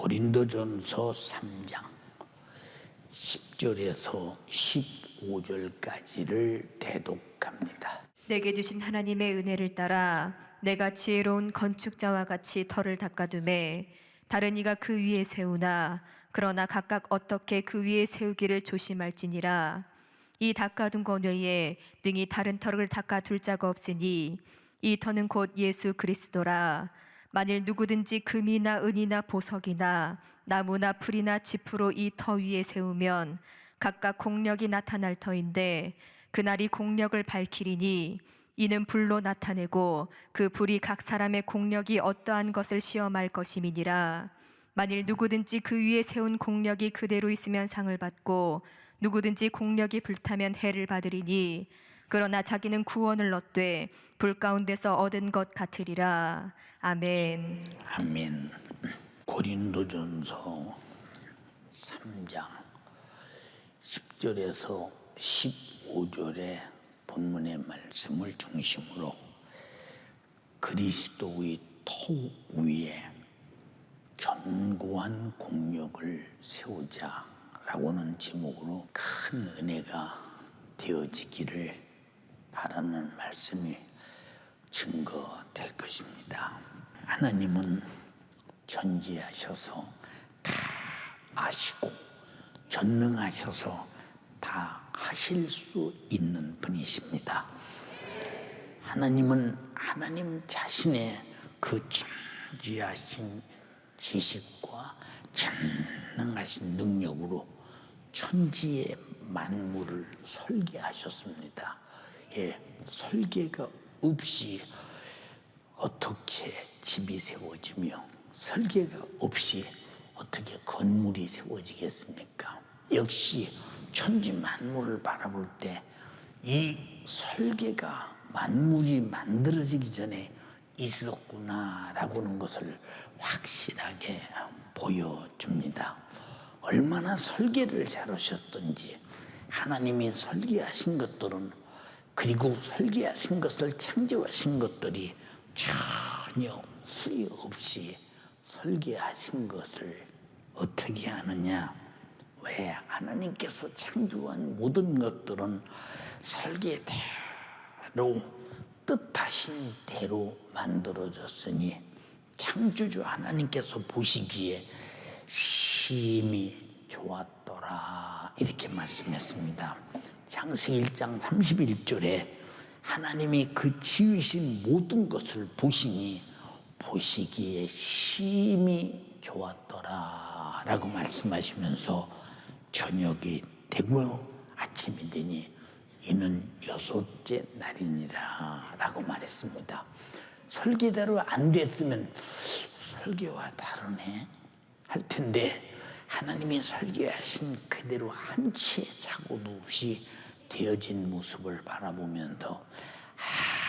고린도전서 3장 10절에서 15절까지를 대독합니다. 내게 주신 하나님의 은혜를 따라 내가 지혜로운 건축자와 같이 터를 닦아두매 다른 이가 그 위에 세우나 그러나 각각 어떻게 그 위에 세우기를 조심할지니라. 이 닦아둔 것 외에 능히 다른 터를 닦아둘 자가 없으니 이 터는 곧 예수 그리스도라. 만일 누구든지 금이나 은이나 보석이나 나무나 풀이나 지프로 이 터 위에 세우면 각각 공력이 나타날 터인데 그날이 공력을 밝히리니 이는 불로 나타내고 그 불이 각 사람의 공력이 어떠한 것을 시험할 것임이니라. 만일 누구든지 그 위에 세운 공력이 그대로 있으면 상을 받고 누구든지 공력이 불타면 해를 받으리니 그러나 자기는 구원을 얻되 불 가운데서 얻은 것 같으리라. 아멘. 아멘. 고린도전서 3장 10절에서 15절의 본문의 말씀을 중심으로 그리스도의 터 위에 견고한 공력을 세우자라고는 제목으로 큰 은혜가 되어지기를 바라는 말씀이 증거될 것입니다. 하나님은 전지하셔서 다 아시고 전능하셔서 다 하실 수 있는 분이십니다. 하나님은 하나님 자신의 그 전지하신 지식과 전능하신 능력으로 천지의 만물을 설계하셨습니다. 설계가 없이 어떻게 집이 세워지며 설계가 없이 어떻게 건물이 세워지겠습니까? 역시 천지 만물을 바라볼 때 이 설계가 만물이 만들어지기 전에 있었구나라고는 것을 확실하게 보여줍니다. 얼마나 설계를 잘하셨던지 하나님이 설계하신 것들은 그리고 설계하신 것을 창조하신 것들이 전혀 후회 없이 설계하신 것을 어떻게 하느냐? 왜? 하나님께서 창조한 모든 것들은 설계대로 뜻하신 대로 만들어졌으니 창조주 하나님께서 보시기에 심히 좋았더라 이렇게 말씀했습니다. 창세기 1장 31절에 하나님이 그 지으신 모든 것을 보시니 보시기에 심히 좋았더라 라고 말씀하시면서 저녁이 되고 아침이 되니 이는 여섯째 날이니라 라고 말했습니다. 설계대로 안 됐으면 설계와 다르네 할 텐데 하나님이 설계하신 그대로 한 치의 착오도 없이 되어진 모습을 바라보면서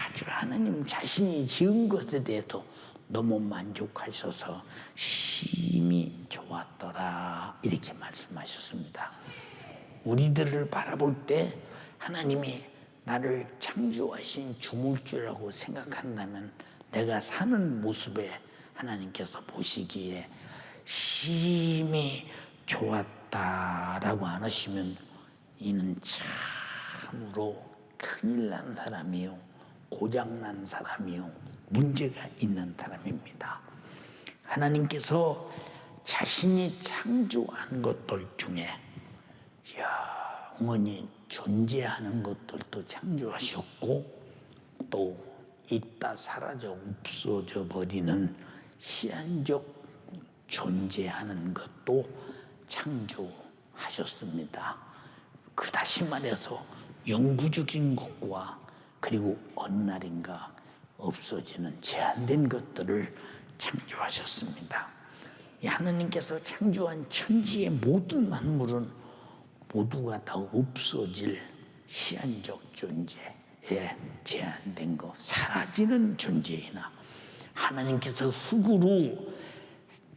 아주 하나님 자신이 지은 것에 대해서 너무 만족하셔서 심히 좋았더라 이렇게 말씀하셨습니다. 우리들을 바라볼 때 하나님이 나를 창조하신 주물주라고 생각한다면 내가 사는 모습에 하나님께서 보시기에 심히 좋았다라고 안 하시면 이는 참으로 큰일 난 사람이요 고장난 사람이요 문제가 있는 사람입니다. 하나님께서 자신이 창조한 것들 중에 영원히 존재하는 것들도 창조하셨고 또 있다 사라져 없어져 버리는 시한적 존재하는 것도 창조하셨습니다. 그 다시 말해서 영구적인 것과 그리고 어느 날인가 없어지는 제한된 것들을 창조하셨습니다. 하나님께서 창조한 천지의 모든 만물은 모두가 다 없어질 시한적 존재에 제한된 것, 사라지는 존재이나 하나님께서 흙으로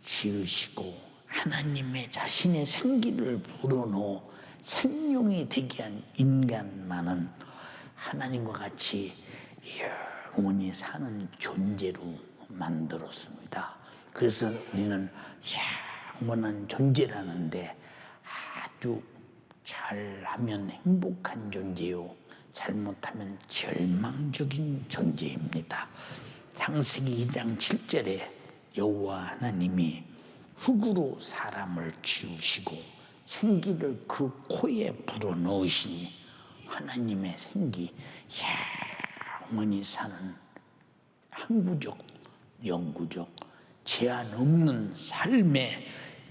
지으시고 하나님의 자신의 생기를 불어넣어 생명이 되게 한 인간만은 하나님과 같이 영원히 사는 존재로 만들었습니다. 그래서 우리는 영원한 존재라는데 아주 잘하면 행복한 존재요, 잘못하면 절망적인 존재입니다. 창세기 2장 7절에 여호와 하나님이 흙으로 사람을 지으시고 생기를 그 코에 불어넣으시니 하나님의 생기, 영원히 사는 항구적, 영구적, 제한 없는 삶의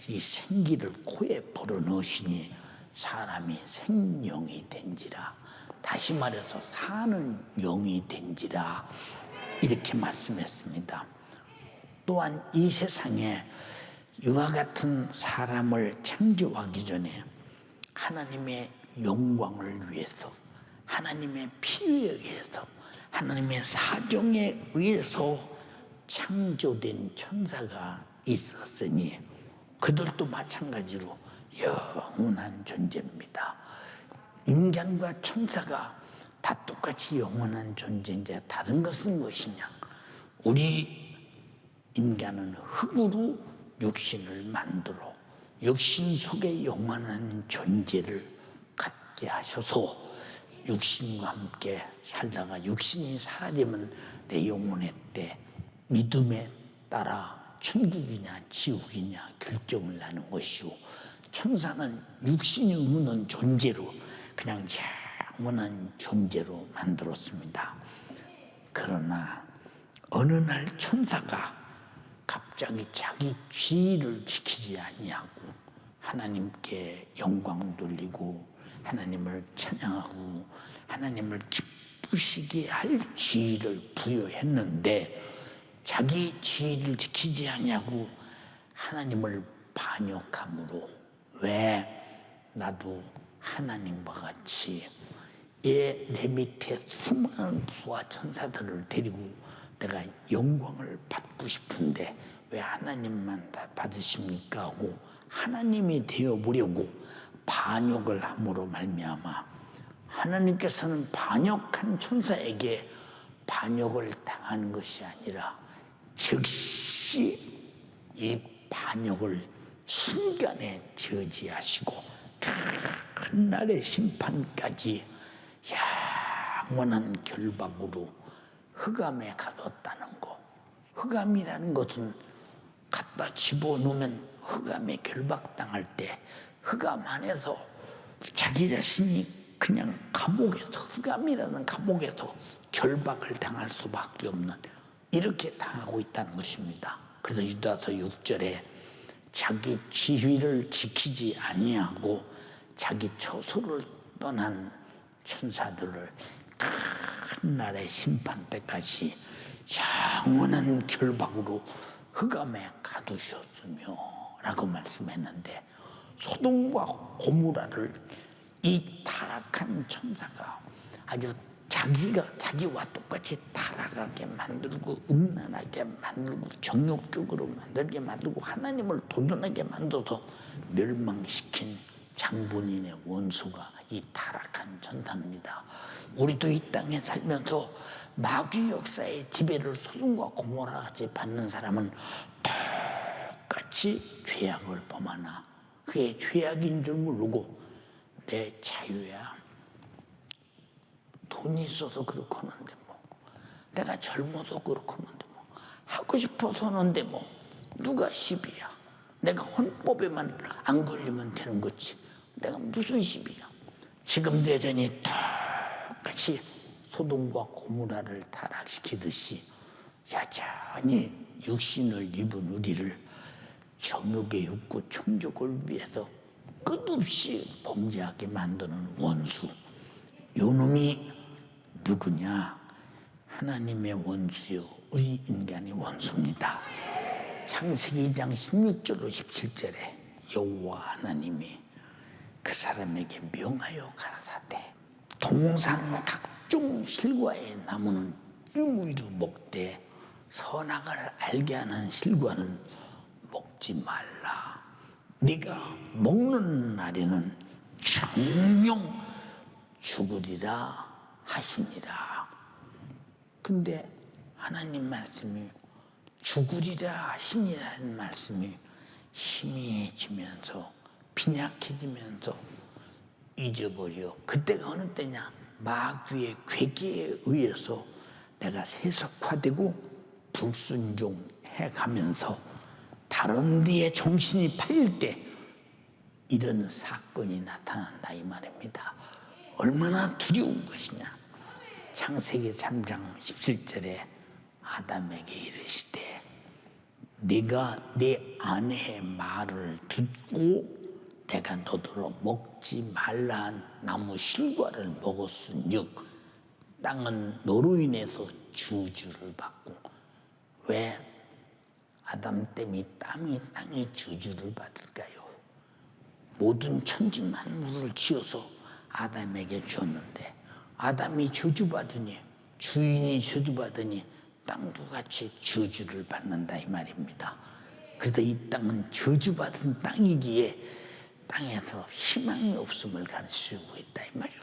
이 생기를 코에 불어넣으시니 사람이 생명이 된지라. 다시 말해서 사는 영이 된지라, 이렇게 말씀했습니다. 또한 이 세상에 이와 같은 사람을 창조하기 전에 하나님의 영광을 위해서, 하나님의 필요에 의해서, 하나님의 사정에 의해서 창조된 천사가 있었으니 그들도 마찬가지로 영원한 존재입니다. 인간과 천사가 다 똑같이 영원한 존재인데 다른 것은 무엇이냐? 우리 인간은 흙으로 육신을 만들어 육신 속에 영원한 존재를 갖게 하셔서 육신과 함께 살다가 육신이 사라지면 내 영혼의 때 믿음에 따라 천국이냐 지옥이냐 결정을 하는 것이요, 천사는 육신이 없는 존재로 그냥 영원한 존재로 만들었습니다. 그러나 어느 날 천사가 갑자기 자기 지위를 지키지 아니하고 하나님께 영광 돌리고 하나님을 찬양하고 하나님을 기쁘시게 할 지위를 부여했는데 자기 지위를 지키지 아니하고 하나님을 반역함으로, 왜 나도 하나님과 같이 내 밑에 수많은 부하 천사들을 데리고 내가 영광을 받고 싶은데 왜 하나님만 다 받으십니까 하고 하나님이 되어보려고 반역을 함으로 말미암아 하나님께서는 반역한 천사에게 반역을 당하는 것이 아니라 즉시 이 반역을 순간에 저지하시고 큰 날의 심판까지 영원한 결박으로 흑암에 가뒀다는 거. 흑암이라는 것은 갖다 집어넣으면 흑암에 결박당할 때 흑암 안에서 자기 자신이 그냥 감옥에서, 흑암이라는 감옥에서 결박을 당할 수밖에 없는, 이렇게 당하고 있다는 것입니다. 그래서 유다서 6절에 자기 지위를 지키지 아니하고 자기 처소를 떠난 천사들을 큰 날의 심판 때까지 영원한 결박으로 흑암에 가두셨으며 라고 말씀했는데, 소돔과 고모라를 이 타락한 천사가 아주 자기와 똑같이 타락하게 만들고 음란하게 만들고 정욕적으로 만들게 만들고 하나님을 도전하게 만들어서 멸망시킨 장본인의 원수가 이 타락한 천사입니다. 우리도 이 땅에 살면서 마귀 역사의 지배를 소돔과 고모라 같이 받는 사람은 똑같이 죄악을 범하나 그게 죄악인 줄 모르고 내 자유야, 돈이 있어서 그렇고 하는데 뭐, 내가 젊어서 그렇고 하는데 뭐, 하고 싶어서 하는데 뭐, 누가 시비야? 내가 헌법에만 안 걸리면 되는 거지 내가 무슨 시비야? 지금도 여전히 똑같이 소돔과 고모라를 타락시키듯이 여전히 육신을 입은 우리를 정욕의 욕구 충족을 위해서 끝없이 범죄하게 만드는 원수, 요놈이 누구냐? 하나님의 원수요, 우리 인간의 원수입니다. 창세기 2장 16절로 17절에 여호와 하나님이 그 사람에게 명하여 가라사대 동산 각종 실과의 나무는 유무이로 먹되 선악을 알게 하는 실과는 먹지 말라. 네가 먹는 날에는 정령 죽으리라 하시니라. 근데 하나님 말씀이 죽으리라 하시니라는 말씀이 희미해지면서 빈약해지면서 잊어버려. 그때가 어느 때냐? 마귀의 괴계에 의해서 내가 세속화되고 불순종해 가면서 다른 데에 정신이 팔릴 때 이런 사건이 나타난다 이 말입니다. 얼마나 두려운 것이냐. 창세기 3장 17절에 아담에게 이르시되 네가 네 아내의 말을 듣고 내가 너더러 먹지 말라한 나무 실과를 먹었은즉 땅은 너로 인해서 저주를 받고. 왜 아담 때문에 땅이 저주를 받을까요? 모든 천지만물을 지어서 아담에게 줬는데 아담이 저주받으니, 주인이 저주받으니 땅도 같이 저주를 받는다 이 말입니다. 그래서 이 땅은 저주받은 땅이기에 땅에서 희망이 없음을 가르치고 있다 이 말이에요.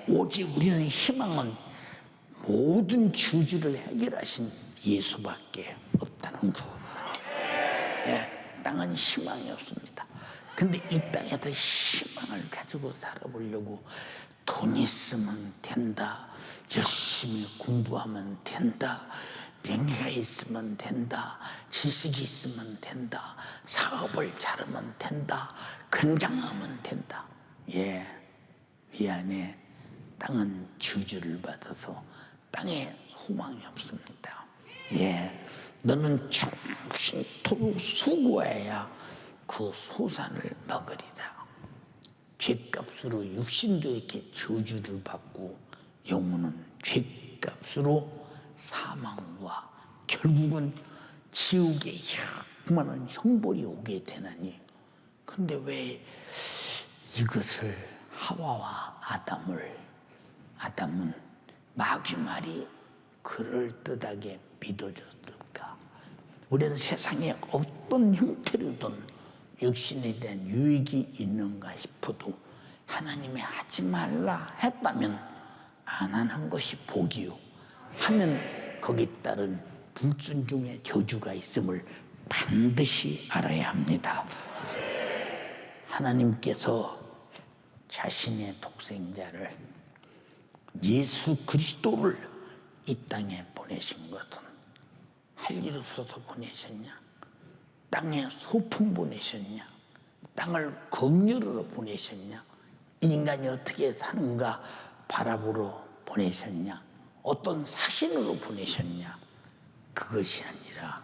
오직 우리는 희망은 모든 저주를 해결하신 예수밖에 없다는 거. 예, 땅은 희망이 없습니다. 근데 이 땅에서 희망을 가지고 살아보려고 돈 있으면 된다, 열심히 공부하면 된다, 명예가 있으면 된다, 지식이 있으면 된다, 사업을 잘하면 된다, 건강하면 된다. 예, 미안해. 땅은 저주를 받아서 땅에 소망이 없습니다. 예, 너는 정신토록 수고해야 그 소산을 먹으리라. 죗값으로 육신도 이렇게 저주를 받고 영혼은 죗값으로 사망과 결국은 지옥의 흑만한 형벌이 오게 되나니. 근데 왜 이것을 하와와 아담은 마귀 말이 그럴듯하게 믿어졌을까? 우리는 세상에 어떤 형태로든 육신에 대한 유익이 있는가 싶어도 하나님이 하지 말라 했다면 안 하는 것이 복이요, 하면 거기에 따른 불순종의 저주가 있음을 반드시 알아야 합니다. 하나님께서 자신의 독생자를 예수 그리스도를 이 땅에 보내신 것은 할 일 없어서 보내셨냐? 땅에 소풍 보내셨냐? 땅을 긍휼으로 보내셨냐? 인간이 어떻게 사는가 바라보러 보내셨냐? 어떤 사신으로 보내셨냐? 그것이 아니라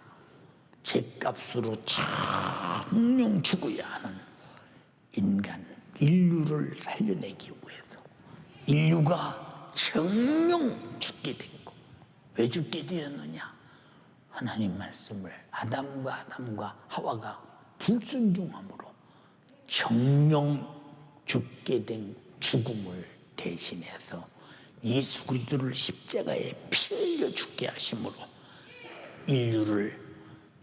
죗값으로 정령 죽어야 하는 인류를 살려내기 위해서 인류가 정령 죽게 됐고, 왜 죽게 되었느냐? 하나님 말씀을 아담과 하와가 불순종함으로 정령 죽게 된 죽음을 대신해서 예수 그리스도를 십자가에 피 흘려 죽게 하심으로 인류를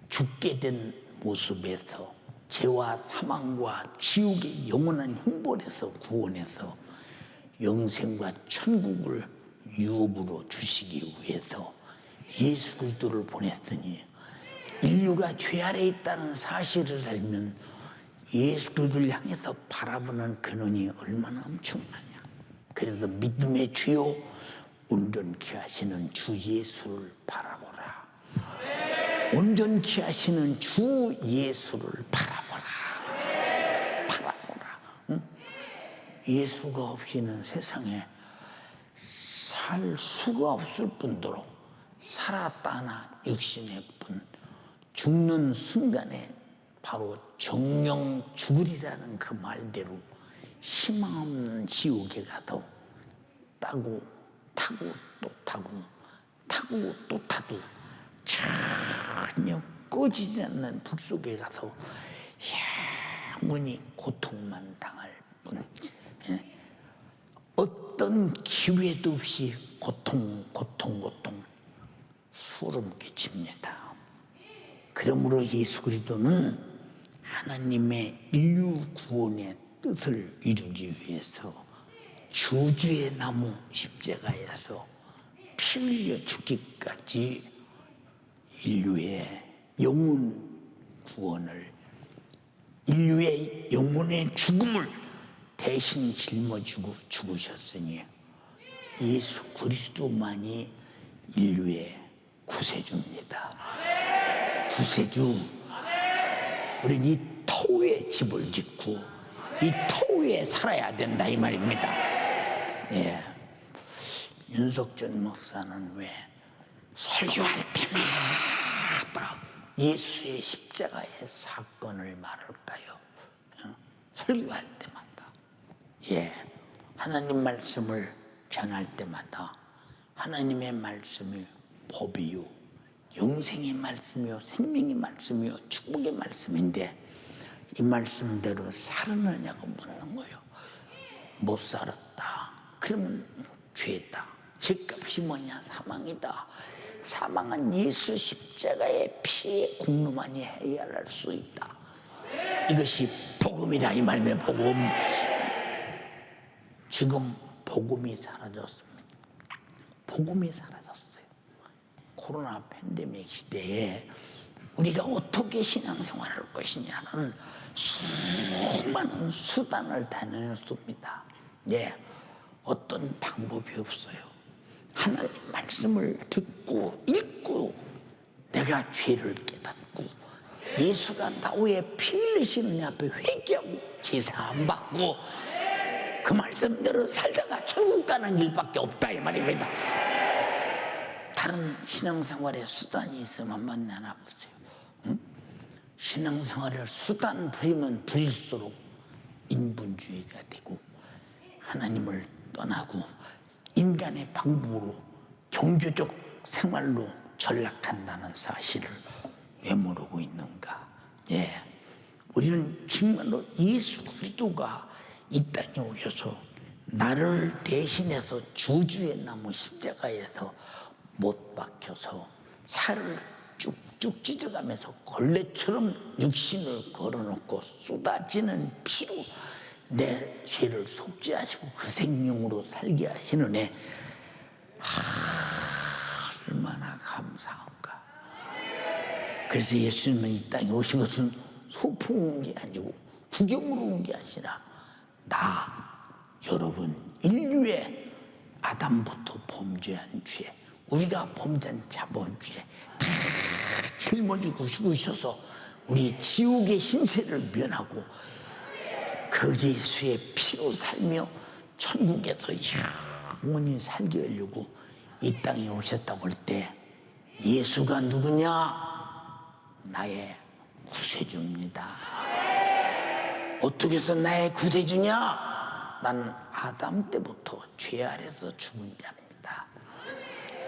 죽게 된 모습에서 죄와 사망과 지옥의 영원한 형벌에서 구원해서 영생과 천국을 유업으로 주시기 위해서 예수 그리스도를 보냈더니, 인류가 죄 아래 있다는 사실을 알면 예수 그리스도를 향해서 바라보는 근원이 얼마나 엄청나냐. 그래서 믿음의 주요 온전케 하시는 주 예수를 바라보라. 온전케 하시는 주 예수를 바라보라. 응? 예수가 없이는 세상에 살 수가 없을 뿐더러 살았다나 육신의 뿐, 죽는 순간에 바로 정령 죽으리라는 그 말대로 희망 없는 지옥에 가도 타고 또 타고 또 타도 전혀 꺼지지 않는 불 속에 가서 영원히 고통만 당할 뿐, 어떤 기회도 없이 고통 소름 끼칩니다. 그러므로 예수 그리스도는 하나님의 인류 구원의 뜻을 이루기 위해서 저주의 나무 십자가에서 피 흘려 죽기까지 인류의 영혼 구원을 인류의 영혼의 죽음을 대신 짊어지고 죽으셨으니 예수 그리스도만이 인류의 구세주입니다. 구세주. 우리는 이 터위에 집을 짓고 이 터위에 살아야 된다 이 말입니다. 예. 윤석준 목사는 왜 설교할 때마다 예수의 십자가의 사건을 말할까요? 설교할 때마다. 예. 하나님 말씀을 전할 때마다 하나님의 말씀이 법이요, 영생의 말씀이요, 생명의 말씀이요, 축복의 말씀인데 이 말씀대로 살았느냐고 묻는 거예요. 못 살았다. 그러면 죄다. 죄값이 뭐냐? 사망이다. 사망은 예수 십자가의 피의 공로만이 해결할 수 있다. 이것이 복음이다 이 말이에요. 복음. 지금 복음이 사라졌습니다. 복음이 사라졌어요. 코로나 팬데믹 시대에 우리가 어떻게 신앙생활을 할 것이냐는 수많은 수단을 다녔습니다. 예, 어떤 방법이 없어요. 하나님 말씀을 듣고 읽고 내가 죄를 깨닫고 예수가 나 위에 피 흘리시는 앞에 회개하고 제사 안 받고 그 말씀대로 살다가 천국 가는 길밖에 없다 이 말입니다. 다른 신앙생활의 수단이 있으면 한번 나눠보세요. 응? 신앙생활을 수단 부리면 부릴수록 인본주의가 되고 하나님을 떠나고 인간의 방법으로 종교적 생활로 전락한다는 사실을 왜 모르고 있는가? 예, 우리는 정말로 예수 그리스도가 이 땅에 오셔서 나를 대신해서 주주의 나무 십자가에서 못 박혀서 살을 쭉쭉 찢어가면서 걸레처럼 육신을 걸어놓고 쏟아지는 피로 내 죄를 속죄하시고 그 생명으로 살게 하시는 애 얼마나 감사한가. 그래서 예수님은 이 땅에 오신 것은 소풍 온 게 아니고 구경으로 온 게 아니라 여러분 인류의 아담부터 범죄한 죄, 우리가 범죄한 자본주의 다 짊어지고 죽으셔서 우리 지옥의 신세를 면하고 그 예수의 피로 살며 천국에서 영원히 살게 하려고 이 땅에 오셨다고 할 때 예수가 누구냐? 나의 구세주입니다. 어떻게 해서 나의 구세주냐? 나는 아담 때부터 죄 아래서 죽은 자입니다.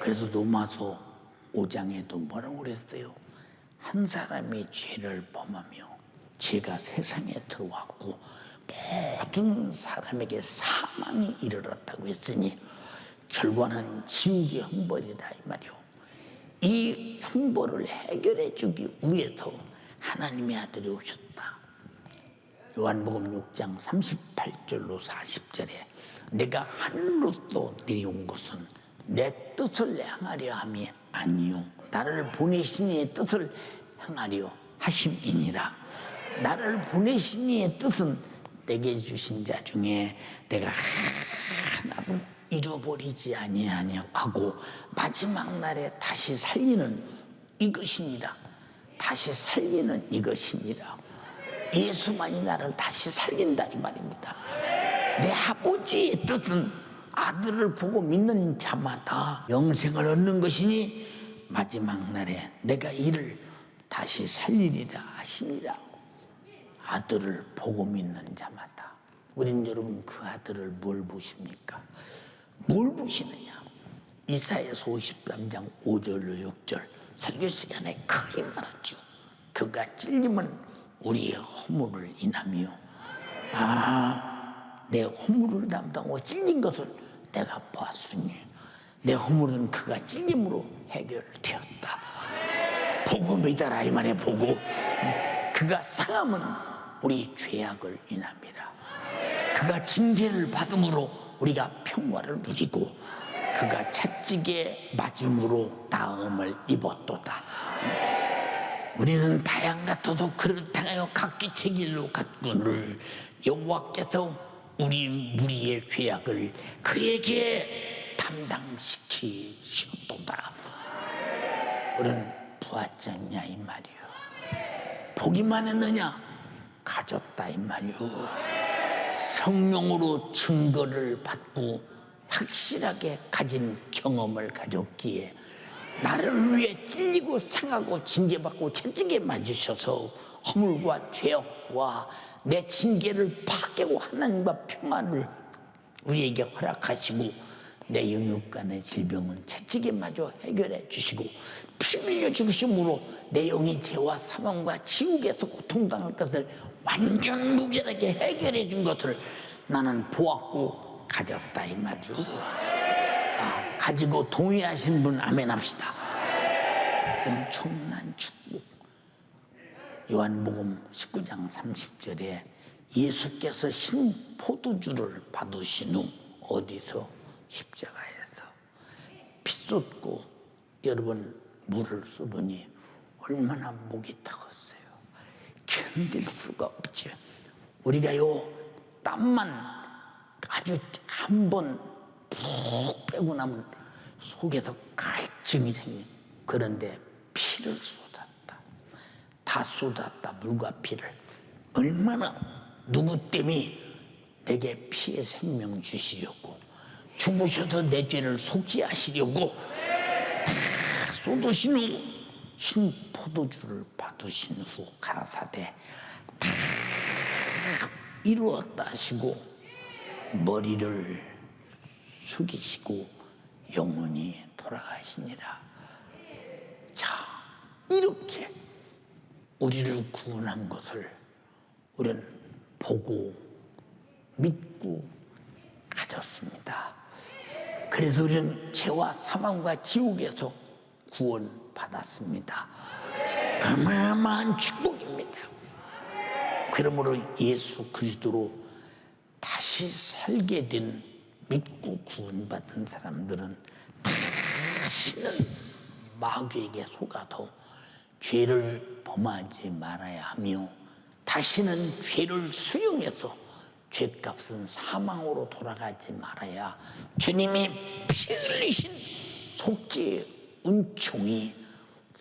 그래서 로마서 5장에도 뭐라고 그랬어요? 한 사람이 죄를 범하며 죄가 세상에 들어왔고 모든 사람에게 사망이 이르렀다고 했으니 결과는 지옥의 형벌이다 이 말이요. 이 형벌을 해결해 주기 위해서 하나님의 아들이 오셨다. 요한복음 6장 38절로 40절에 내가 하늘로서 내려온 것은 내 뜻을 행하려 함이 아니요 나를 보내신 이의 뜻을 행하려 하심이니라. 나를 보내신 이의 뜻은 내게 주신 자 중에 내가 하나도 잃어버리지 아니하고 마지막 날에 다시 살리는 이것이니라. 다시 살리는 이것이니라. 예수만이 나를 다시 살린다 이 말입니다. 내 아버지의 뜻은 아들을 보고 믿는 자마다 영생을 얻는 것이니 마지막 날에 내가 이를 다시 살리리라 하시니라. 아들을 보고 믿는 자마다. 우린 여러분 그 아들을 뭘 보십니까? 뭘 보시느냐? 이사야서 53장 5절로 6절 설교 시간에 크게 말했죠. 그가 찔림은 우리의 허물을 인하며 내 허물을 담당하고 찔린 것을 내가 보았으니 내 허물은 그가 찔림으로 해결되었다. 복음이다라 이 말에 보고 그가 상함은 우리 죄악을 인함이라. 그가 징계를 받음으로 우리가 평화를 누리고 그가 채찍에 맞음으로 나음을 입었도다. 우리는 다양 같아도 그를 당하여 각기 제 길로 갔거늘 여호와께서 우리 무리의 죄악을 그에게 담당시키셨도다. 우리는 보았잖냐 이 말이요. 보기만 했느냐? 가졌다 이 말이요. 성령으로 증거를 받고 확실하게 가진 경험을 가졌기에 나를 위해 찔리고 상하고 징계받고 채찍에 맞으셔서 허물과 죄악과 내 징계를 파괴하고 하나님과 평안을 우리에게 허락하시고 내 영육간의 질병은 채찍에 맞아 해결해 주시고 피 흘려 죽으심으로 내 영이 죄와 사망과 지옥에서 고통당할 것을 완전 무결하게 해결해 준 것을 나는 보았고 가졌다 이 말이요. 가지고 동의하신 분 아멘 합시다. 엄청난 축복. 요한복음 19장 30절에 예수께서 신 포도주를 받으신 후 어디서? 십자가에서 피 쏟고 여러분 물을 쏟으니 얼마나 목이 타겠어요. 견딜 수가 없죠. 우리가요 땀만 아주 한 번 푹 빼고 나면 속에서 갈증이 생겨. 그런데 피를 쏟았다. 다 쏟았다. 물과 피를. 얼마나 누구 때문에 내게 피의 생명 주시려고 죽으셔서 내 죄를 속죄하시려고 다 쏟으신 후 신 포도주를 받으신 후 가라사대 다 이루었다 하시고 머리를 숙이시고 영원히 돌아가시니라. 자, 이렇게 우리를 구원한 것을 우리는 보고 믿고 가졌습니다. 그래서 우리는 죄와 사망과 지옥에서 구원받았습니다. 어마어마한 축복입니다. 그러므로 예수 그리스도로 다시 살게 된 믿고 구원받은 사람들은 다시는 마귀에게 속아서 죄를 범하지 말아야 하며 다시는 죄를 수용해서 죄값은 사망으로 돌아가지 말아야 주님이 피 흘리신 속죄의 은총이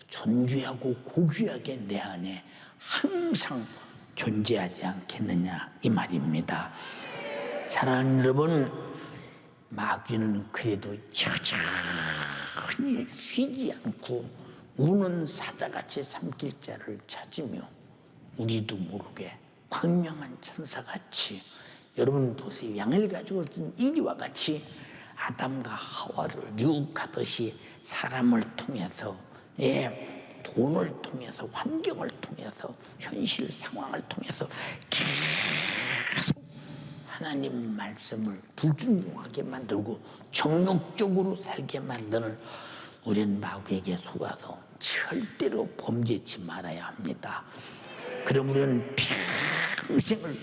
존귀하고 고귀하게 내 안에 항상 존재하지 않겠느냐 이 말입니다. 사랑하는 여러분, 마귀는 그래도 여전히 쉬지 않고 우는 사자같이 삼킬 자를 찾으며 우리도 모르게 광명한 천사같이 여러분 보세요. 양을 가지고 있는 이리와 같이 아담과 하와를 유혹하듯이 사람을 통해서 돈을 통해서 환경을 통해서 현실 상황을 통해서 계속 하나님 말씀을 불순종하게 만들고 정욕적으로 살게 만드는 우리는 마귀에게 속아서 절대로 범죄치 말아야 합니다. 그럼 우리는 평생을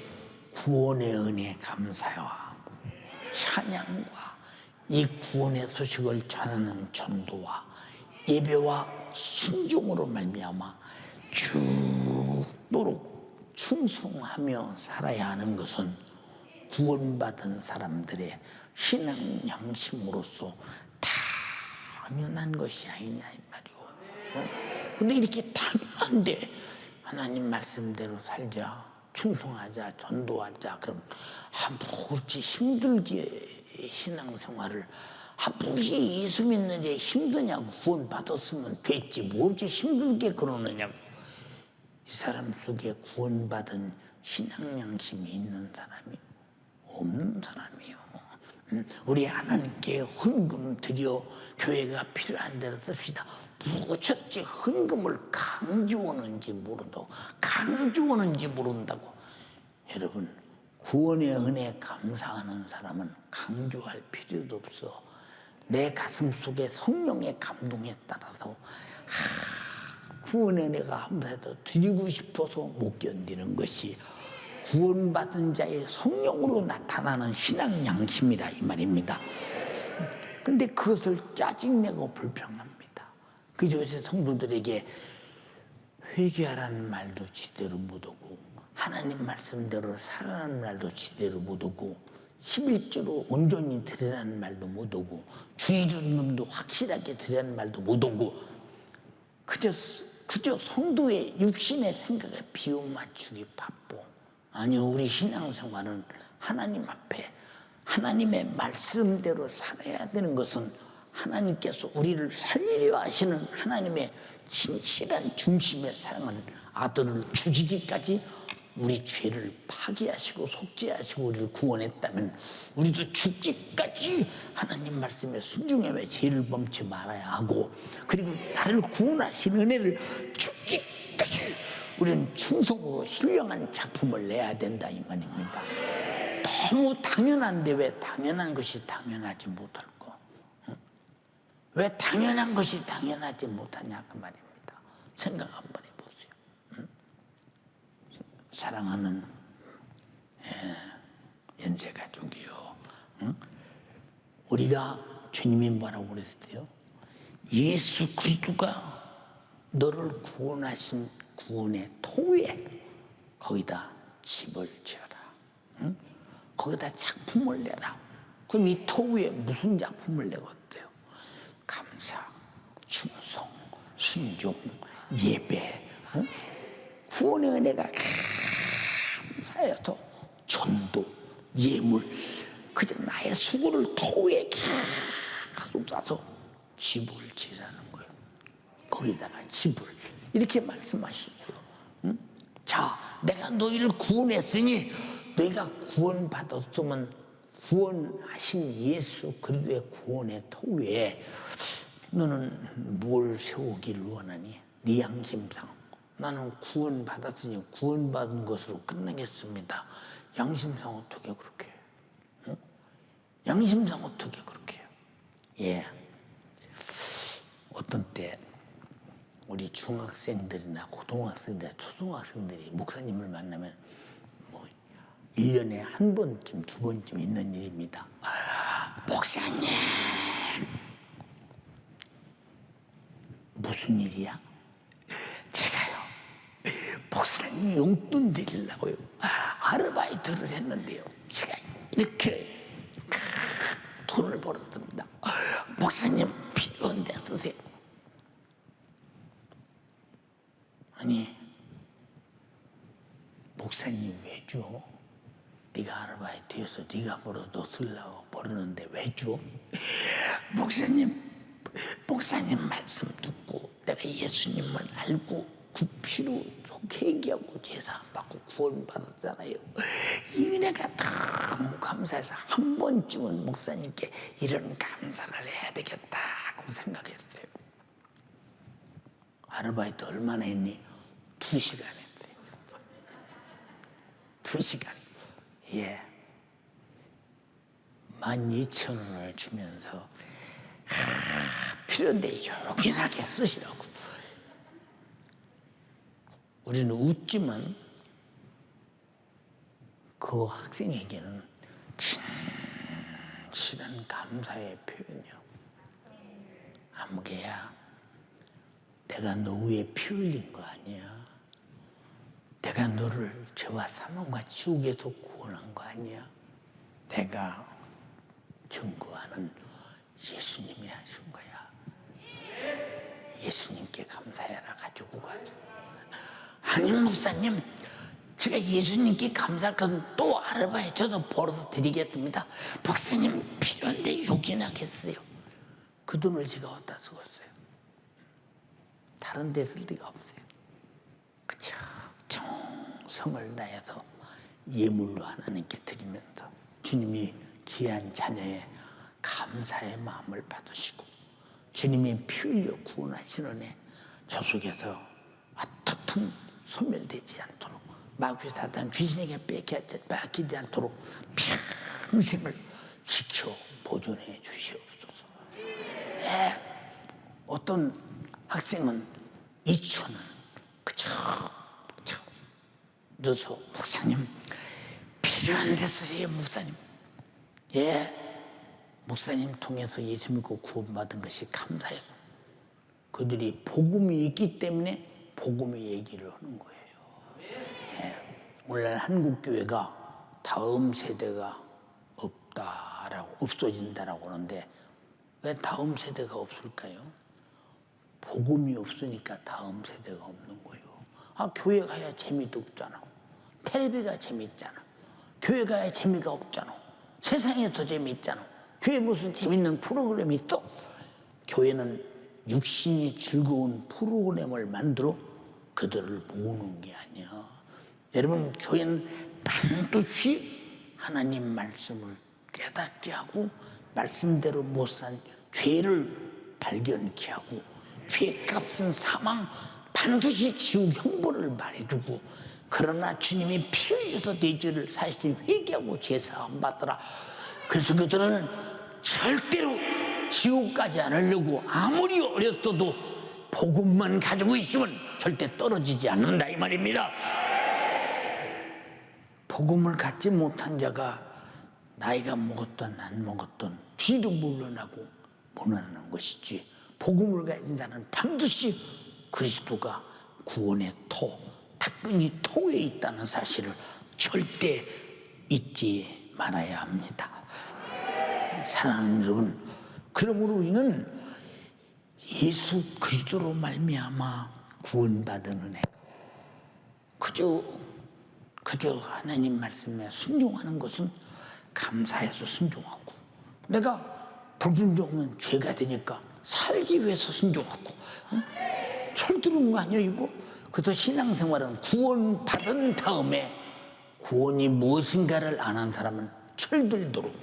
구원의 은혜에 감사와 찬양과 이 구원의 소식을 전하는 전도와 예배와 순종으로 말미암아 죽도록 충성하며 살아야 하는 것은 구원받은 사람들의 신앙 양심으로서 당연한 것이 아니냐 이 말이오. 근데 이렇게 당연한데 하나님 말씀대로 살자, 충성하자, 전도하자. 그럼 뭐지 힘들게 신앙생활을 뭐지 예수 믿는 게 힘드냐고. 구원 받았으면 됐지 뭐지 힘들게 그러느냐고. 이 사람 속에 구원받은 신앙 양심이 있는 사람이 없는 사람이요. 우리 하나님께 헌금 드려 교회가 필요한 대로 씁시다. 무엇이 헌금을 강조하는지 모른다고. 여러분, 구원의 은혜에 감사하는 사람은 강조할 필요도 없어. 내 가슴 속에 성령의 감동에 따라서 구원의 은혜가 아무래도 드리고 싶어서 못 견디는 것이 구원받은 자의 성령으로 나타나는 신앙 양심이다 이 말입니다. 근데 그것을 짜증내고 불평합니다. 그저 요새 성도들에게 회개하라는 말도 제대로 못하고 하나님 말씀대로 살아가는 말도 제대로 못하고 11조로 온전히 드리라는 말도 못하고 주의전념도 확실하게 드리라는 말도 못하고 그저 성도의 육신의 생각에 비움 맞추기 바빠. 아니, 우리 신앙생활은 하나님 앞에 하나님의 말씀대로 살아야 되는 것은 하나님께서 우리를 살리려 하시는 하나님의 진실한 중심의 사랑하는 아들을 주시기까지 우리 죄를 파기하시고 속죄하시고 우리를 구원했다면 우리도 죽기까지 하나님 말씀에 순종하며 죄를 범치 말아야 하고, 그리고 나를 구원하신 은혜를 죽기까지 우리는 충성으로 신령한 작품을 내야 된다 이 말입니다. 너무 당연한데 왜 당연한 것이 당연하지 못할까? 왜 당연한 것이 당연하지 못하냐 그 말입니다. 생각 한번 해보세요. 사랑하는 연세가족이요, 우리가 주님이 뭐라고 그랬어요? 예수 그리스도가 너를 구원하신 구원의 토에 거기다 집을 지어라. 거기다 작품을 내라. 그럼 이 토 위에 무슨 작품을 내겠대요? 감사, 충성, 순종, 예배, 구원의 은혜가 감사해서 전도, 예물, 그저 나의 수고를 토에 계속 싸서 집을 지라는 거예요. 거기다가 집을 이렇게 말씀하셨어요. 자, 내가 너희를 구원했으니 너희가 구원받았으면 구원하신 예수 그리스도의 구원의 토에 너는 뭘 세우기를 원하니? 네 양심상 나는 구원받았으니 구원받은 것으로 끝나겠습니다. 양심상 어떻게 그렇게 해요? 양심상 어떻게 그렇게 해요? 예. 어떤 때 우리 중학생들이나 고등학생들, 초등학생들이 목사님을 만나면 뭐 1년에 한 번쯤, 두 번쯤 있는 일입니다. 목사님, 무슨 일이야? 제가요, 목사님 용돈 드리려고요, 아르바이트를 했는데요, 제가 이렇게 돈을 벌었습니다. 목사님 필요한데 쓰세요. 아니, 목사님 왜 줘? 네가 아르바이트해서 네가 벌어서 너 쓰려고 벌었는데 왜 줘? 목사님 말씀 듣고 내가 예수님을 알고 그 피로 회개하고 제사 안 받고 구원받았잖아요. 이 은혜가 너무 감사해서 한 번쯤은 목사님께 이런 감사를 해야 되겠다고 생각했어요. 아르바이트 얼마나 했니? 2시간 했어요. 2시간. 예. 12,000원을 주면서 필요한데 요긴하게 쓰시라고. 우리는 웃지만 그 학생에게는 진실한 감사의 표현이요. 아무개야, 내가 너 위에 피 흘린 거 아니야. 내가 너를 죄와 사망과 지옥에서 구원한 거 아니야. 내가 증거하는 예수님이 하신 거야. 예수님께 감사해라 가지고 가죠. 아니 목사님, 제가 예수님께 감사할 건 또 아르바이트도 벌어서 드리겠습니다. 목사님 필요한데 요긴하겠어요. 그 돈을 제가 어디다 쓰겠어요? 다른 데 쓸 데가 없어요. 그쵸? 정성을 다해서 예물로 하나님께 드리면서 주님이 귀한 자녀의 감사의 마음을 받으시고 주님이 피 흘려 구원하신 은혜 저 속에서 어떻든 소멸되지 않도록 마귀 사단 귀신에게 뺏기지 않도록 평생을 지켜 보존해 주시옵소서. 네. 어떤 학생은 2,000원 그저 넣어서 목사님 필요한 데 쓰세요 목사님. 예, 목사님 통해서 예수 믿고 구원받은 것이 감사해서 그들이 복음이 있기 때문에 복음의 얘기를 하는 거예요. 오늘날 한국교회가 다음 세대가 없어진다라고 하는데 왜 다음 세대가 없을까요? 복음이 없으니까 다음 세대가 없는 거예요. 교회 가야 재미도 없잖아. 텔레비가 재밌잖아. 교회 가야 재미가 없잖아. 세상에 더 재미있잖아. 교회 무슨 재밌는 프로그램이 있어? 교회는 육신이 즐거운 프로그램을 만들어 그들을 모으는 게 아니야. 여러분, 교회는 반드시 하나님 말씀을 깨닫게 하고 말씀대로 못 산 죄를 발견케 하고 죄값은 사망, 반드시 지옥 형벌을 말해주고, 그러나 주님이 피 흘려서 내 죄를 사실 회개하고 죄사함 받더라. 그래서 그들은 절대로 지옥 가지 않으려고 아무리 어렸어도 복음만 가지고 있으면 절대 떨어지지 않는다 이 말입니다. 복음을 갖지 못한 자가 나이가 먹었던 안 먹었던 뒤로 물러나고 모나는 것이지, 복음을 가진 자는 반드시 그리스도가 구원의 토, 탁근이 토에 있다는 사실을 절대 잊지 말아야 합니다. 사랑하는 여러분, 그러므로 우리는 예수 그리스도로 말미암아 구원받은 은혜, 그저 하나님 말씀에 순종하는 것은 감사해서 순종하고, 내가 불순종하면 죄가 되니까 살기 위해서 순종하고, 철드는 거 아니야 이거? 그래서 신앙생활은 구원받은 다음에 구원이 무엇인가를 안 한 사람은 철들도록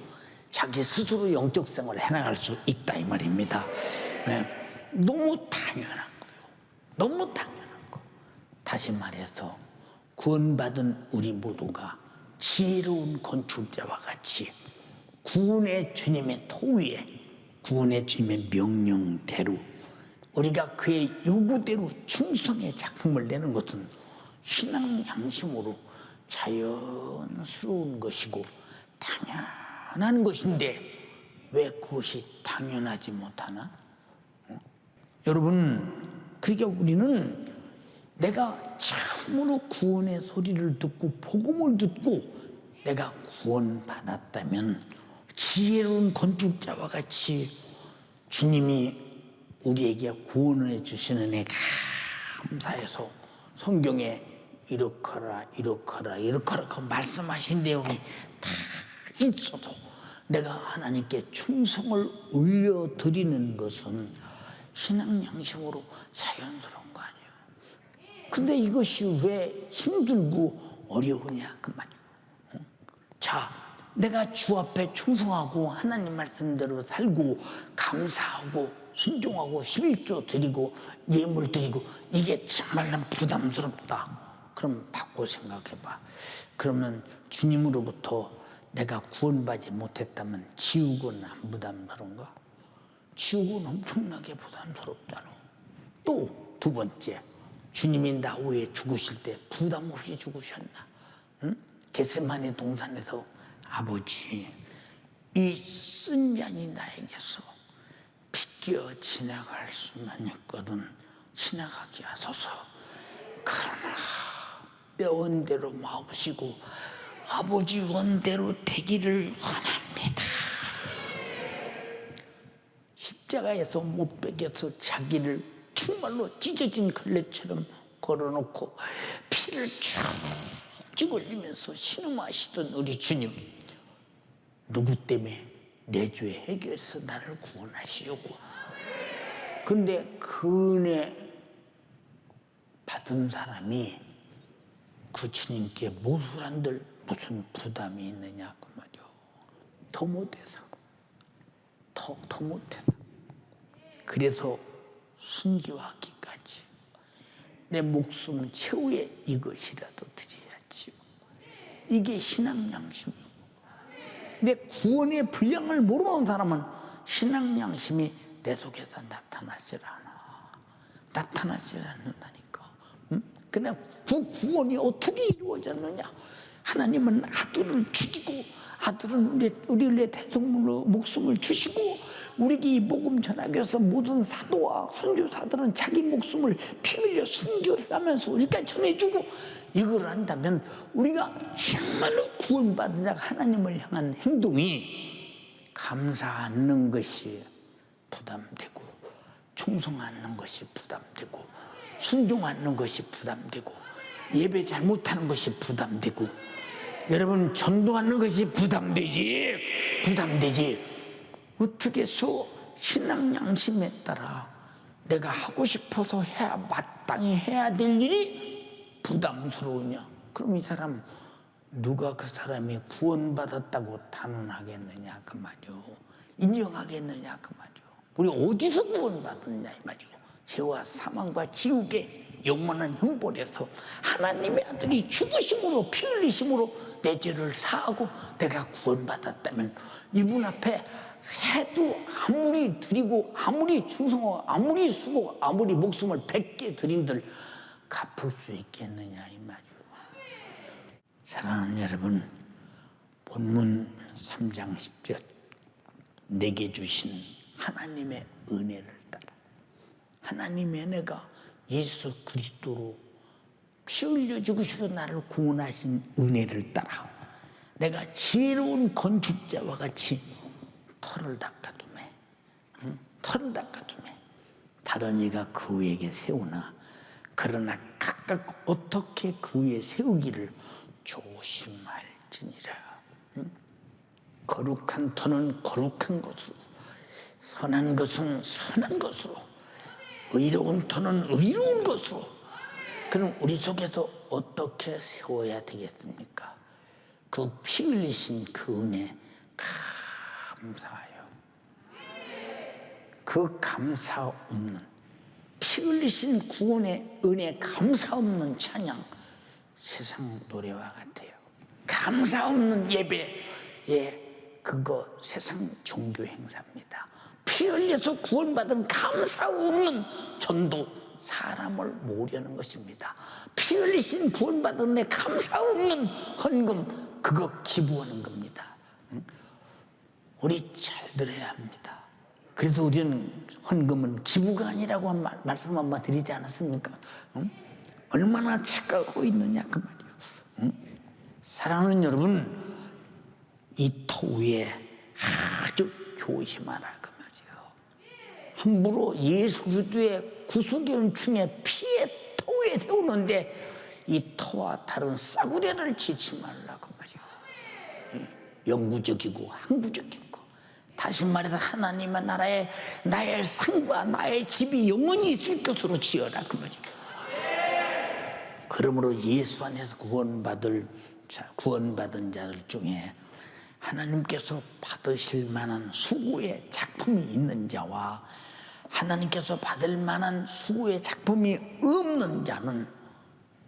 자기 스스로 영적 생활을 해나갈 수 있다 이 말입니다. 너무 당연한 거예요. 너무 당연한 거. 다시 말해서 구원받은 우리 모두가 지혜로운 건축자와 같이 구원의 주님의 토위에, 구원의 주님의 명령대로 우리가 그의 요구대로 충성의 작품을 내는 것은 신앙 양심으로 자연스러운 것이고 당연한 것인데 왜 그것이 당연하지 못하나? 여러분, 그러니까 우리는 내가 참으로 구원의 소리를 듣고 복음을 듣고 내가 구원받았다면 지혜로운 건축자와 같이 주님이 우리에게 구원해 주시는 애 감사해서 성경에 이렇거라 그 말씀하신 내용이 다 있어서 내가 하나님께 충성을 올려드리는 것은 신앙 양심으로 자연스러운 거 아니에요. 근데 이것이 왜 힘들고 어려우냐 그 말이에요. 자, 내가 주 앞에 충성하고 하나님 말씀대로 살고 감사하고 순종하고 11조 드리고 예물 드리고 이게 정말 난 부담스럽다. 그럼 바꿔 생각해봐. 그러면 주님으로부터 내가 구원받지 못했다면 지옥은 안 부담스러운가? 지옥은 엄청나게 부담스럽잖아. 또 두 번째, 주님이 나 위해 죽으실 때 부담 없이 죽으셨나? 응? 겟세마네 동산에서 아버지, 이 쓴 잔이 나에게서 비껴 지나갈 수만 있거든 지나가게 하소서. 그러나 내 원대로 마옵시고 아버지 원대로 되기를 원합니다. 십자가에서 못 박여서 자기를 정말로 찢어진 걸레처럼 걸어놓고 피를 쭉 흘리면서 신음하시던 우리 주님, 누구 때문에? 내 죄 해결해서 나를 구원하시려고. 근데 그 은혜 받은 사람이 그 주님께 무술한들 무슨 부담이 있느냐 그 말이요. 더 못해서 더 못해서 그래서 순교하기까지 내 목숨 최후의 이것이라도 드려야지. 이게 신앙 양심이고, 내 구원의 분량을 모르는 사람은 신앙 양심이 내 속에서 나타나질 않는다니까. 응? 그냥 그 구원이 어떻게 이루어졌느냐? 하나님은 아들을 죽이고 아들은 우리를 대속물로 목숨을 주시고 우리에게 이 복음 전하기 위해서 모든 사도와 선교사들은 자기 목숨을 피 흘려 순교해가면서 우리까지 전해주고, 이걸 한다면 우리가 정말로 구원받은 자가 하나님을 향한 행동이 감사 않는 것이 부담되고, 충성 않는 것이 부담되고, 순종 않는 것이 부담되고, 예배 잘못하는 것이 부담되고, 여러분 전도하는 것이 부담되지. 어떻게 해서 신앙 양심에 따라 내가 하고 싶어서 해야 마땅히 해야 될 일이 부담스러우냐? 그럼 이 사람, 누가 그 사람이 구원받았다고 단언하겠느냐 그 말이요. 인정하겠느냐 그 말이요. 우리 어디서 구원받았냐 이 말이요. 죄와 사망과 지옥의 영원한 형벌에서 하나님의 아들이 죽으심으로, 피 흘리심으로 내 죄를 사하고 내가 구원받았다면, 이분 앞에 해도 아무리 드리고 아무리 충성하고 아무리 수고 아무리 목숨을 100개 드린들 갚을 수 있겠느냐 이 말이요. 사랑하는 여러분, 본문 3장 10절, 내게 주신 하나님의 은혜를 따라, 하나님의 은혜가 예수 그리스도로 피 흘려 죽으시고 나를 구원하신 은혜를 따라 내가 지혜로운 건축자와 같이 터를 닦아두매, 터를 닦아두매. 다른 이가 그 위에 세우나 그러나 각각 어떻게 그 위에 세우기를 조심할지니라. 거룩한 터는 거룩한 것으로, 선한 것은 선한 것으로, 의로운 터는 의로운 것으로. 그럼 우리 속에서 어떻게 세워야 되겠습니까? 그 피 흘리신 그 은혜 감사해요. 그 감사 없는, 피 흘리신 구원의 은혜 감사 없는 찬양, 세상 노래와 같아요. 감사 없는 예배, 그거 세상 종교 행사입니다. 피 흘려서 구원받은 감사 없는 전도, 사람을 모으려는 것입니다. 피 흘리신 구원받은 내 감사 없는 헌금, 그거 기부하는 겁니다. 우리 잘 들어야 합니다. 그래서 우리는 헌금은 기부가 아니라고 한 말씀 한번 드리지 않았습니까? 얼마나 착각하고 있느냐 그 말이에요. 사랑하는 여러분, 이 터 위에 아주 조심하라 그 말이에요. 함부로 예수 그리스도의 구속의 은총의 피의 터 위에 세우는데 이 터와 다른 싸구려를 지지 말라 그 말이에요. 영구적이고 항구적인 거. 다시 말해서 하나님의 나라에 나의 상과 나의 집이 영원히 있을 것으로 지어라 그 말이에요. 그러므로 예수 안에서 구원받은 자들 중에 하나님께서 받으실 만한 수고의 작품이 있는 자와 하나님께서 받을 만한 수고의 작품이 없는 자는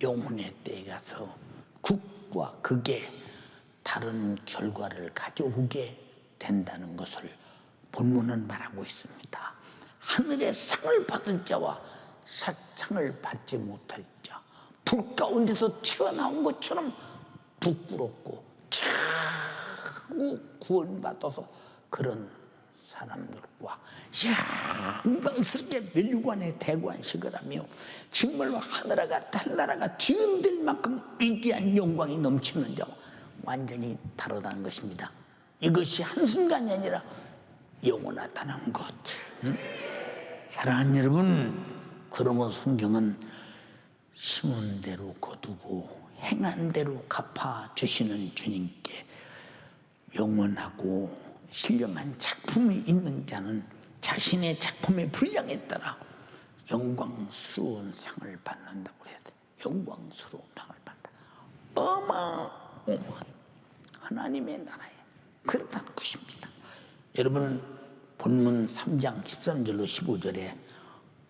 영혼의 때에 가서 극과 극의 다른 결과를 가져오게 된다는 것을 본문은 말하고 있습니다. 하늘의 상을 받을 자와 상을 받지 못할 자, 불 가운데서 튀어나온 것처럼 부끄럽고 자꾸 구원받아서 그런 사람들과 영광스럽게 멸류관에 대관식을 하며 정말로 하늘나라가 달나라가 뒤흔들 만큼 위대한 영광이 넘치는 자와 완전히 다르다는 것입니다. 이것이 한순간이 아니라 영원하다는 것. 사랑하는 여러분, 그러면 성경은 심은 대로 거두고 행한 대로 갚아주시는 주님께 영원하고 신령한 작품이 있는 자는 자신의 작품의 분량에 따라 영광스러운 상을 받는다고 그래요. 영광스러운 상을 받는다. 어마어마한 하나님의 나라에 그렇다는 것입니다. 여러분, 본문 3장 13절로 15절에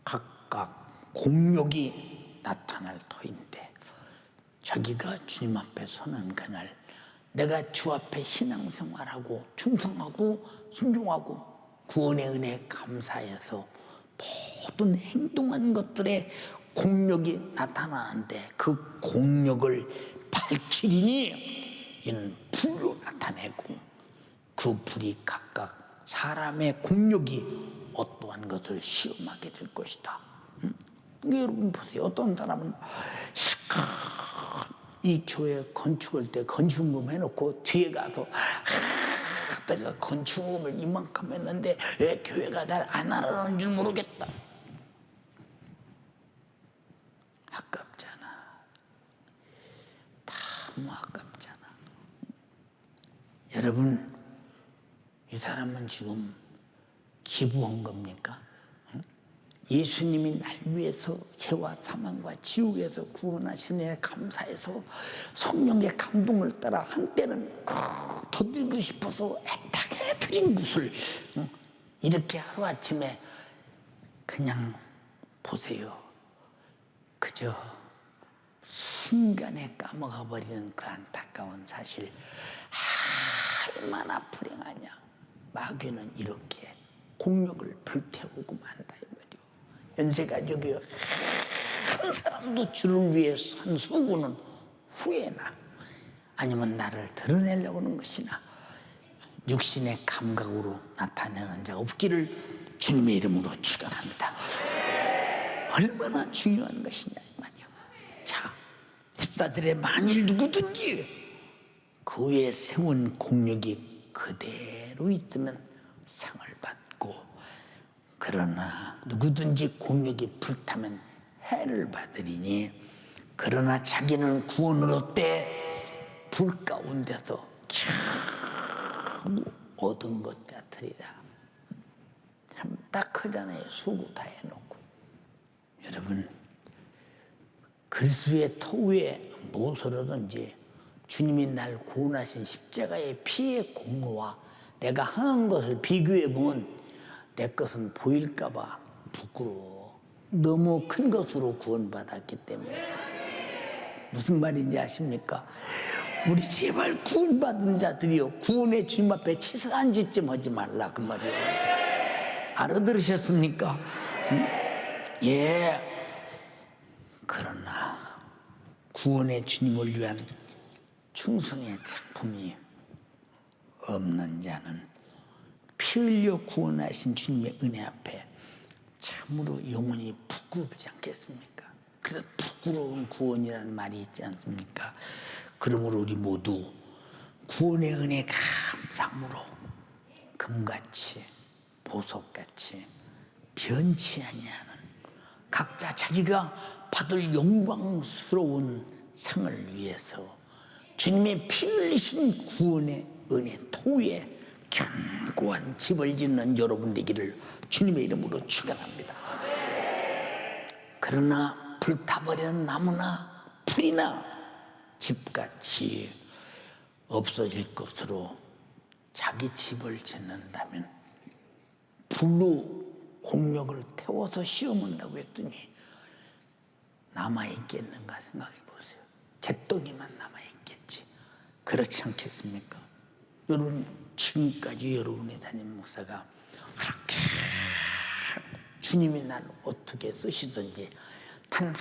각각 공력이 나타날 터인데, 자기가 주님 앞에 서는 그날 내가 주 앞에 신앙생활하고 충성하고 순종하고 구원의 은혜에 감사해서 모든 행동한 것들에 공력이 나타나는데 그 공력을 밝히리니 이는 불로 나타내고 그 불이 각각 사람의 공력이 어떠한 것을 시험하게 될 것이다. 그러니까 여러분 보세요. 어떤 사람은 실컷 이 교회 건축할 때 건축금 해놓고 뒤에 가서 내가 건축금을 이만큼 했는데 왜 교회가 날 안 알아주는 줄 모르겠다. 아깝잖아. 너무 아깝잖아. 여러분, 이 사람은 지금 기부한 겁니까? 예수님이 날 위해서 죄와 사망과 지옥에서 구원하시네 감사해서 성령의 감동을 따라 한때는 더 드리고 싶어서 애타게 드린 것을 이렇게 하루아침에 그냥 보세요. 그저 순간에 까먹어 버리는 그 안타까운 사실, 얼마나 불행하냐. 마귀는 이렇게 공력을 불태우고 만다 이 말이요. 연세가족이 한 사람도 주를 위해 산 수고는 후회나 아니면 나를 드러내려고 하는 것이나 육신의 감각으로 나타내는 자 없기를 주님의 이름으로 축원합니다. 얼마나 중요한 것이냐 이 말이요. 자, 집사들의 만일 누구든지 그 위에 세운 공력이 그대로 있으면 상을 받고, 그러나 누구든지 공력이 불타면 해를 받으리니 그러나 자기는 구원을 얻되 불 가운데서 겨우 얻은 것 같으리라. 참 딱하잖아요. 수고 다 해놓고. 여러분, 그리스도의 터 위에 무엇을 하든지 주님이 날 구원하신 십자가의 피의 공로와 내가 행한 것을 비교해 보면 내 것은 보일까 봐 부끄러워. 너무 큰 것으로 구원받았기 때문에. 무슨 말인지 아십니까? 우리 제발 구원받은 자들이요, 구원의 주님 앞에 치사한 짓 좀 하지 말라 그 말이에요. 알아들으셨습니까? 예. 그러나 구원의 주님을 위한 충성의 작품이 없는 자는 피 흘려 구원하신 주님의 은혜 앞에 참으로 영원히 부끄럽지 않겠습니까? 그래서 부끄러운 구원이라는 말이 있지 않습니까? 그러므로 우리 모두 구원의 은혜 감사함으로 금같이 보석같이 변치 아니하는 각자 자기가 받을 영광스러운 상을 위해서 주님의 피 흘리신 구원의 은혜 토위에 견고한 집을 짓는 여러분 되기를 주님의 이름으로 축원합니다. 그러나 불타버리는 나무나 풀이나 집같이 없어질 것으로 자기 집을 짓는다면 불로 공력을 태워서 시험한다고 했더니 남아있겠는가 생각해 보세요. 잿더기만 남아있겠지. 그렇지 않겠습니까? 여러분, 지금까지 여러분의 담임 목사가 그렇게 주님이 날 어떻게 쓰시든지 단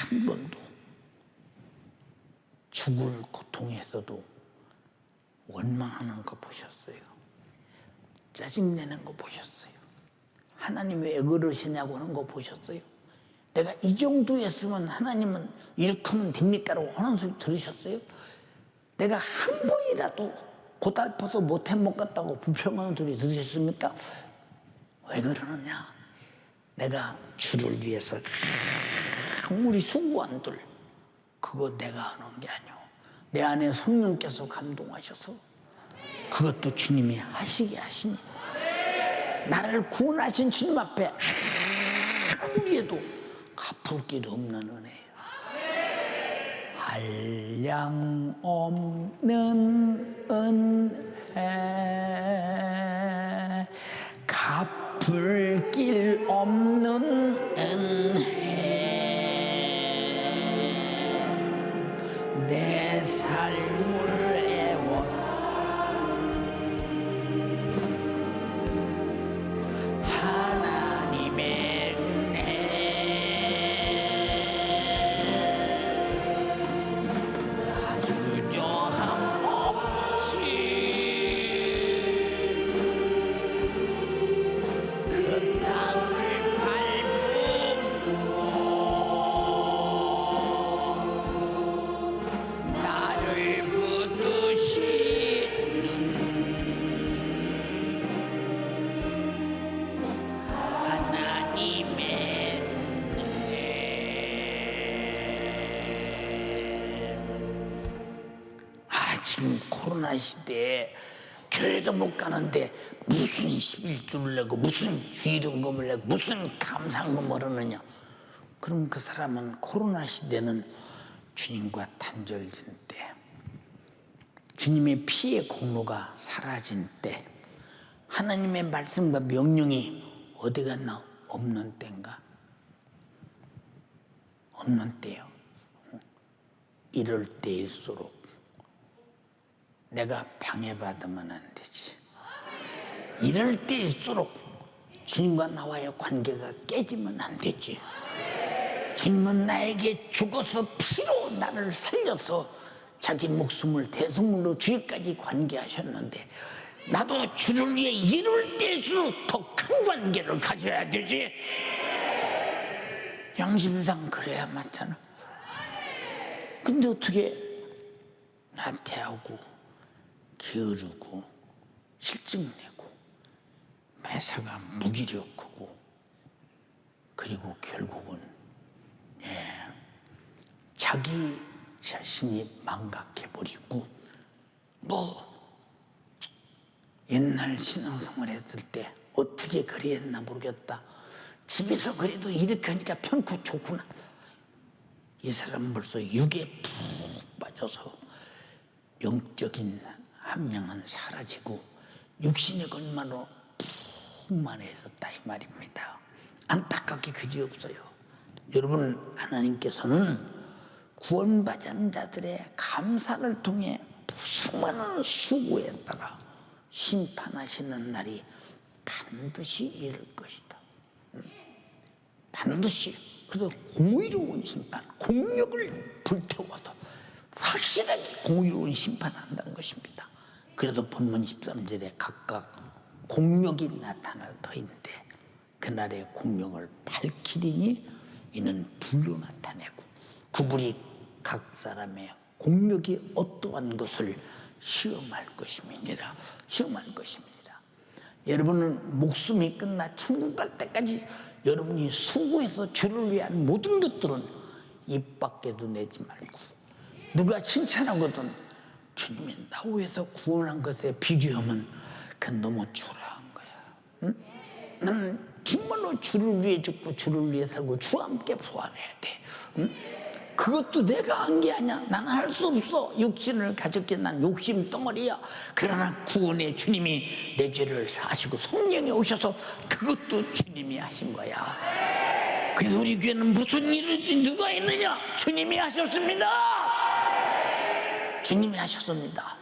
한 번도 죽을 고통에서도 원망하는 거 보셨어요? 짜증내는 거 보셨어요? 하나님 왜 그러시냐고 하는 거 보셨어요? 내가 이 정도 했으면 하나님은 이렇게 하면 됩니까? 라고 하는 소리 들으셨어요? 내가 한 번이라도 고달퍼서 못해 먹겠다고 불평하는 소리 들으셨습니까? 왜 그러느냐? 내가 주를 위해서 아무리 수고한 들 그거 내가 하는 게 아니오. 내 안에 성령께서 감동하셔서 그것도 주님이 하시게 하시니 나를 구원하신 주님 앞에 아무리 해도 갚을 길 없는 은혜예요. 한량 없는 은혜, 갚을 길 없는 은혜, 내 삶을 애워서 하나님의 주저함 없이 지금 코로나 시대에 교회도 못 가는데 무슨 11조를 내고 무슨 주일연금을 내고 무슨 감상금을 하느냐. 그럼 그 사람은 코로나 시대는 주님과 단절된 때, 주님의 피의 공로가 사라진 때, 하나님의 말씀과 명령이 어디 갔나? 없는 때인가? 없는 때요. 이럴 때일수록 내가 방해받으면 안 되지. 이럴 때일수록 주님과 나와의 관계가 깨지면 안 되지. 주님은 나에게 죽어서 피로 나를 살려서 자기 목숨을 대속물로 주일까지 관계하셨는데, 나도 주를 위해 이럴 때일수록 더 큰 관계를 가져야 되지. 양심상 그래야 맞잖아. 근데 어떻게 나태하고 게으르고 실증내고 매사가 무기력하고, 그리고 결국은 자기 자신이 망각해버리고, 뭐 옛날 신앙생활 했을 때 어떻게 그랬나 모르겠다. 집에서 그래도 이렇게 하니까 편코 좋구나. 이 사람은 벌써 육에 푹 빠져서 영적인 함량은 사라지고 육신의 것만으로 풍만해졌다, 이 말입니다. 안타깝게 그지없어요. 여러분, 하나님께서는 구원받은 자들의 감사를 통해 수많은 수고에 따라 심판하시는 날이 반드시 이를 것이다. 반드시. 그래서 공의로운 심판, 공력을 불태워서 확실하게 공의로운 심판한다는 것입니다. 그래서 본문 13절에 각각 공력이 나타날 터인데, 그날의 공력을 밝히리니 이는 불로 나타내고 그불이 각 사람의 공력이 어떠한 것을 시험할 것임이니라. 시험할 것입니다. 여러분은 목숨이 끝나 천국 갈 때까지 여러분이 수고해서 주를 위한 모든 것들은 입 밖에도 내지 말고, 누가 칭찬하거든 주님이 나 위해서 구원한 것에 비교하면 그건 너무 초라한 거야. 응? 나는 정말로 주를 위해 죽고 주를 위해 살고 주와 함께 부활해야 돼. 응? 그것도 내가 한 게 아니야. 나는 할 수 없어. 육신을 가졌기에 난 욕심 덩어리야. 그러나 구원의 주님이 내 죄를 사하시고 성령이 오셔서 그것도 주님이 하신 거야. 그래서 우리 교회는 무슨 일을 누가 있느냐? 주님이 하셨습니다. 주님이 하셨습니다.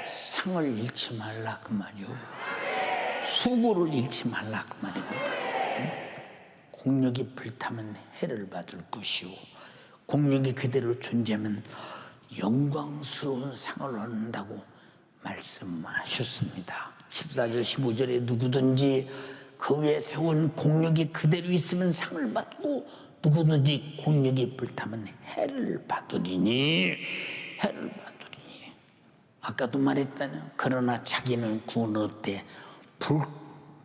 상을 잃지 말라 그 말이요. 수고를 잃지 말라 그 말입니다. 공력이 불타면 해를 받을 것이요, 공력이 그대로 존재하면 영광스러운 상을 얻는다고 말씀하셨습니다. 14절 15절에 누구든지 그 위에 세운 공력이 그대로 있으면 상을 받고, 누구든지 공력이 불타면 해를 받으리니. 해를 받으리니. 아까도 말했잖아요. 그러나 자기는 구원 얻되 불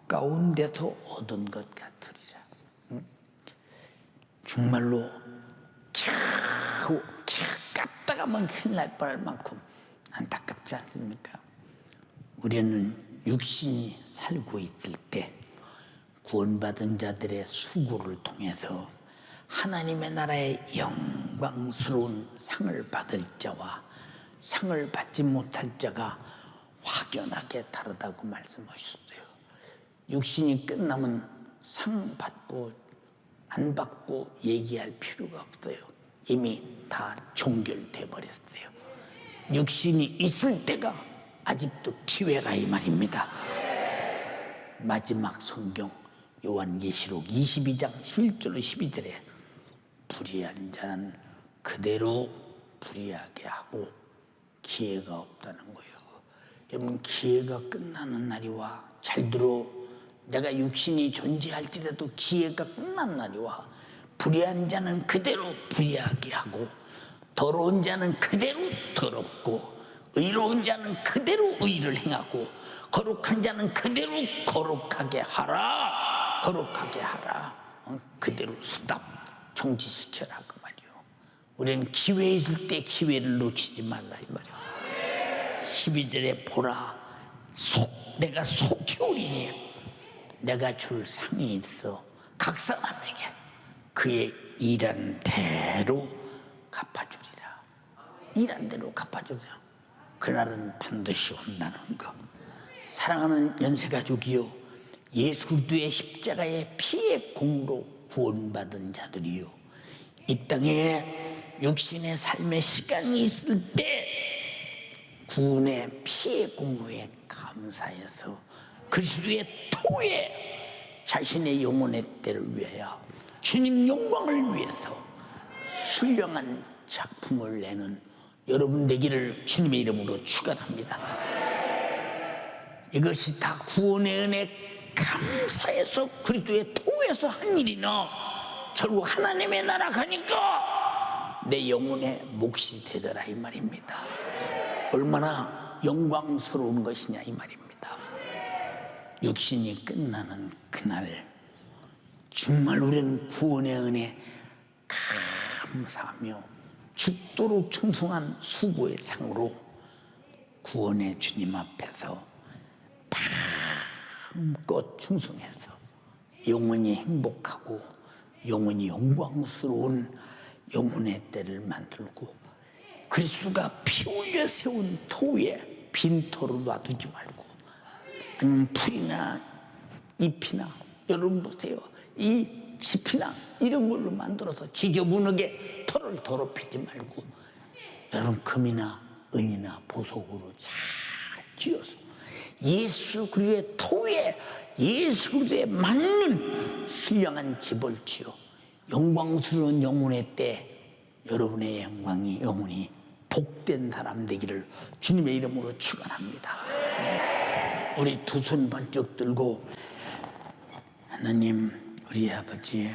가운데서 얻은 것 같으리라. 정말로 겨우 갔다가만 큰일 날 뻔할 만큼 안타깝지 않습니까? 우리는 육신이 살고 있을 때 구원받은 자들의 수고를 통해서 하나님의 나라의 영광스러운 상을 받을 자와 상을 받지 못할 자가 확연하게 다르다고 말씀하셨어요. 육신이 끝나면 상 받고 안 받고 얘기할 필요가 없어요. 이미 다 종결돼 버렸어요. 육신이 있을 때가 아직도 기회라 이 말입니다. 마지막 성경 요한계시록 22장 11절로 12절에 불의한 자는 그대로 불의하게 하고 기회가 없다는 거예요. 여러분, 기회가 끝나는 날이 와. 잘 들어. 내가 육신이 존재할지라도 기회가 끝난 날이 와. 불의한 자는 그대로 불의하게 하고, 더러운 자는 그대로 더럽고, 의로운 자는 그대로 의를 행하고, 거룩한 자는 그대로 거룩하게 하라. 거룩하게 하라. 그대로 수답 정지시켜라 그 말이요. 우리는 기회 있을 때 기회를 놓치지 말라 이 말이요. 12절에 보라 내가 속히 내가 줄 상이 있어 각 사람에게 그의 일한 대로 갚아주리라. 일한 대로 갚아주리라. 그날은 반드시 온다는 것. 사랑하는 연세가족이요, 예수 그리스도의 십자가의 피의 공로 구원받은 자들이요, 이 땅에 육신의 삶의 시간이 있을 때 구원의 피의 공로에 감사해서 그리스도의 토에 자신의 영혼의 때를 위하여 주님 영광을 위해서 신령한 작품을 내는 여러분 되기를 주님의 이름으로 축원합니다. 이것이 다 구원의 은혜 감사해서 그리스도의 토에서 한 일이나 결국 하나님의 나라 가니까 내 영혼의 몫이 되더라 이 말입니다. 얼마나 영광스러운 것이냐 이 말입니다. 육신이 끝나는 그날 정말 우리는 구원의 은혜 감사하며 죽도록 충성한 수고의 상으로 구원의 주님 앞에서 마음껏 충성해서 영원히 행복하고 영원히 영광스러운 영혼의 때를 만들고 그리스도가 피 흘려 세운 토에 빈 토를 놔두지 말고 아니면 풀이나 잎이나 여러분 보세요. 이 짚이나 이런 걸로 만들어서 지저분하게 털을 더럽히지 말고 여러분 금이나 은이나 보석으로 잘 쥐어서 예수 그리스도의 토에 예수 그리스도에 맞는 신령한 집을 지어 영광스러운 영혼의 때 여러분의 영광이 영혼이 복된 사람 되기를 주님의 이름으로 축원합니다. 우리 두 손 번쩍 들고 하나님 우리 아버지,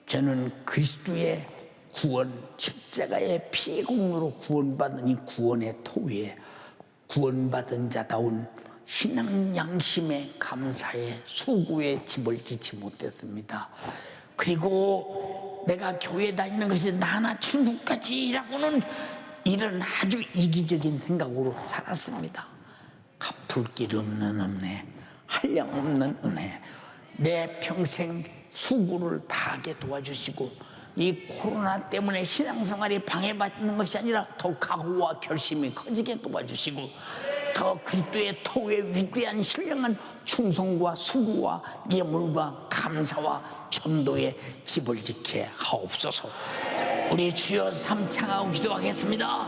저는 그리스도의 구원 십자가의 피의 공로로 구원받은 이 구원의 토위에 구원받은 자다운 신앙 양심의 감사의 수고의 집을 짓지 못했습니다. 그리고 내가 교회 다니는 것이 나나 천국까지라고는 이런 아주 이기적인 생각으로 살았습니다. 갚을 길 없는 은혜, 한량 없는 은혜, 내 평생 수고를 다하게 도와주시고 이 코로나 때문에 신앙생활이 방해받는 것이 아니라 더 각오와 결심이 커지게 도와주시고 더 그리스도의 토의 위대한 신령한 충성과 수고와 예물과 감사와 전도의 집을 지켜 하옵소서. 우리 주여 삼창하고 기도하겠습니다.